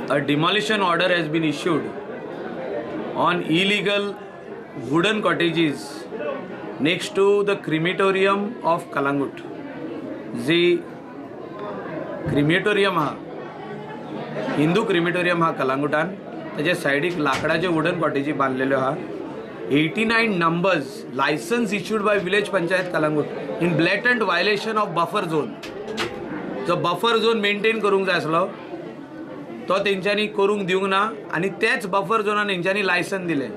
A demolition order has been issued on illegal wooden cottages next to the crematorium of Kalangut. जे crematorium हा Hindu crematorium हा कलांगुटान त्याच्या सायडीक लाकडाचे वुडन कॉटेजी बांधलेल्यो हा 89 numbers license issued by village panchayat Kalangut in blatant violation of buffer zone. जो buffer zone maintain करूंक जाय आसलो तो तेंच्यांनी करूंक दिवंक ना आनी तेच बफर झोनान तेंच्यांनी लायसन दिले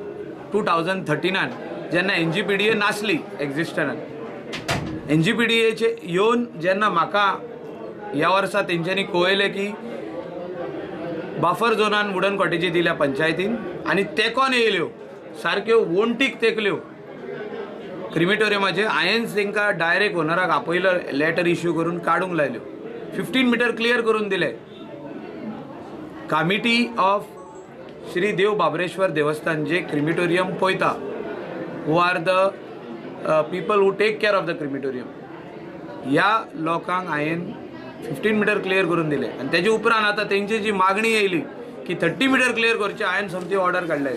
2013 जेन्ना NGPDA नासली एक्झिस्टनान NGPDAचे येवन जेन्ना म्हाका ह्या वर्सा तेंच्यांनी कळयलें की बफर झोनान वुडन कॉटेजी दिल्या पंचायतीन आनी तेकोन येयल्यो सारक्यो वोंटीक तेकल्यो क्रिमेटोरियमाचे हांवें तांकां डायरेक्ट ओनराक आपयलो लेटर इश्यू करून काडूंक लायल्यो 15 मीटर क्लियर करून दिले. कमिटी ऑफ श्री देव बाबरेश्वर देवस्थान जे क्रिमेटोरियम पळयता who are the people who take care of the crematorium ह्या लोकांक हांवें 15 मीटर क्लियर करून दिले आनी तेजे उपरांत आतां तेंची जी मागणी येयली की 30 मीटर क्लियर करचे हांवें समती ऑर्डर काडल्या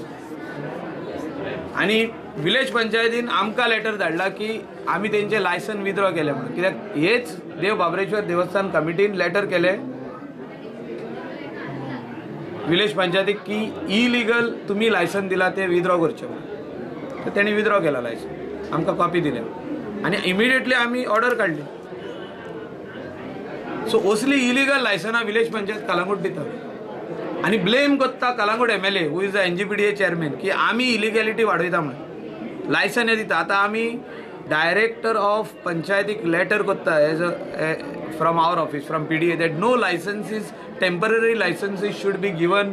आनी विलेज पंचायतीन आमकां लेटर धाडला की आमी तेंचे लायसन विथड्रॉ केले म्हणून कित्याक हेच देव बाबरेश्वर देवस्थान कमिटीन लेटर केले विलेज पंचायतीक की इलिगल तुमी लायसन दिला ते विथड्रॉ करचे म्हणून तर तेणी विथड्रॉ केला लायसन आमकां कॉपी दिल्या आनी इमिडिएटली आमी ऑर्डर काडली. सो असली इलिगल लायसनां विलेज पंचायत कलांगूट दिता आनी ब्लेम करता Calangute MLA who is the NGPDA chairman की आमी इलिगॅलिटी वाडयता म्हणून लायसन हे दिता. आतां आमी डायरेक्टर ऑफ पंचायतीक लेटर करता as a from our office from PDA that no licensees temporary licensees should be given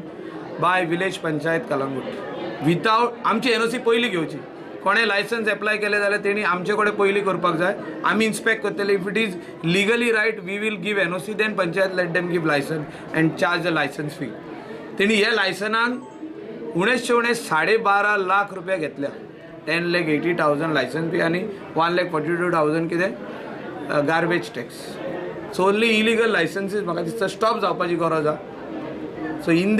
by village panchayat Calangute without आमची NOC पयली घेवची. कोणे लायसन्स एप्लाय केले जाल्यार तेणी आमचे कडेन पयली करपाक जाय. आमी इन्स्पेक्ट करतले if it is legally right we will give NOC then panchayat let them give license and charge the license fee. तेणी हे लायसनाक उणेशे 12.5 लाख रुपया घेतल्या 10,80,000 लायसन फी आनी 1,42,000 कितें garbage tax. So only illegal licensees म्हाका दिसता स्टॉप जावपाची गरज आसा. So in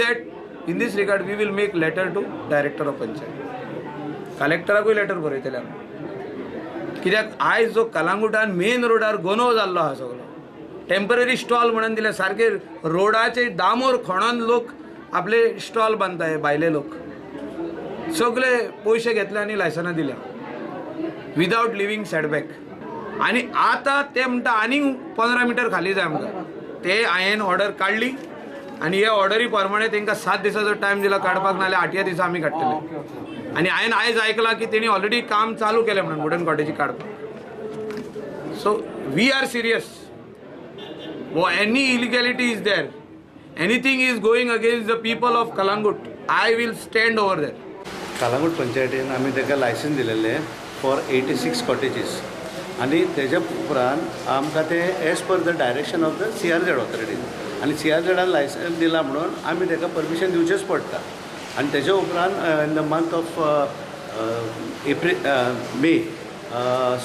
this regard we will make letter to director of panchayat कलेक्टराकूय लेटर बरयतले आमी कित्याक आयज जो कलांगुटान मेन रोडार गोनो जाल्लो आहा सगळो टेम्पररी स्टॉल म्हणून दिले सारके रोडाचे दामोर खणून लोक आपले स्टॉल बांदताय भायले लोक सगळे पयशे घेतले आनी लायसनां दिल्या विदाउट लिविंग सेटबॅक आनी आतां ते म्हणटा आनीक 15 मीटर खाली जाय आमकां ते हांवें ऑर्डर काडली आनी हे ऑर्डरी प्रमाणे तांकां 7 दिसाचो टायम दिला काडपाक नाल्यार 8 दिसा आमी काडटले. आनी हांवें आयज आयकलां की तेणी ऑलरेडी काम चालू केलें म्हणून वुडन कॉटेजी काडपाक. So we are serious any illegality is there anything is going against the people of Calangute I will stand over there. Calangute पंचायतीन आमी ताका लायसन दिलेले फॉर 86 कॉटेजीस आनी तेज्या उपरांत आमकां ते as per the direction of the CRZ authority आनी CRZान लायसन दिला म्हणून आमी ताका परमिशन दिवचेंच पडटा. आनी तेज्या उपरांत in the month of May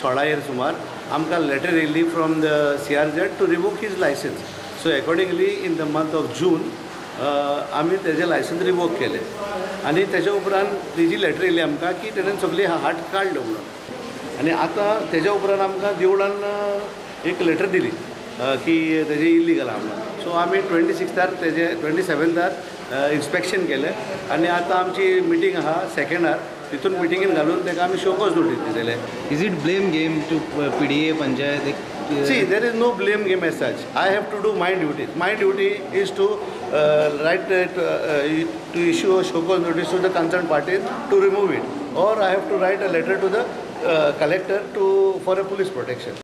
16 सुमार आमकां लेटर येयल्ली from the CRZ to revoke his licence. So accordingly in the month of June आमी तेजें लायसन्स रिवोक केलें आनी तेज्या उपरांत तेजी लेटर येयली आमकां की तेणेन सगळी हाट काडल्यो म्हणून. आनी आतां तेज्या उपरांत आमकां देवळान एक लेटर दिली की तेजें इल्लीगल आहा म्हणून. सो आमी 26 तेजे 27 इन्स्पेक्शन केलें आनी आतां आमची मिटींग आहा 2 तितून मिटिंगेन घालून ताका आमी शोकॉज नोटीस दिलेले. Is it blame game to PDA panchayat? See, there is no blame game as such. I have to do my duty. My duty is to to issue a show cause notice to the concerned parties to remove it, or I have to write a letter to the collector for a police protection.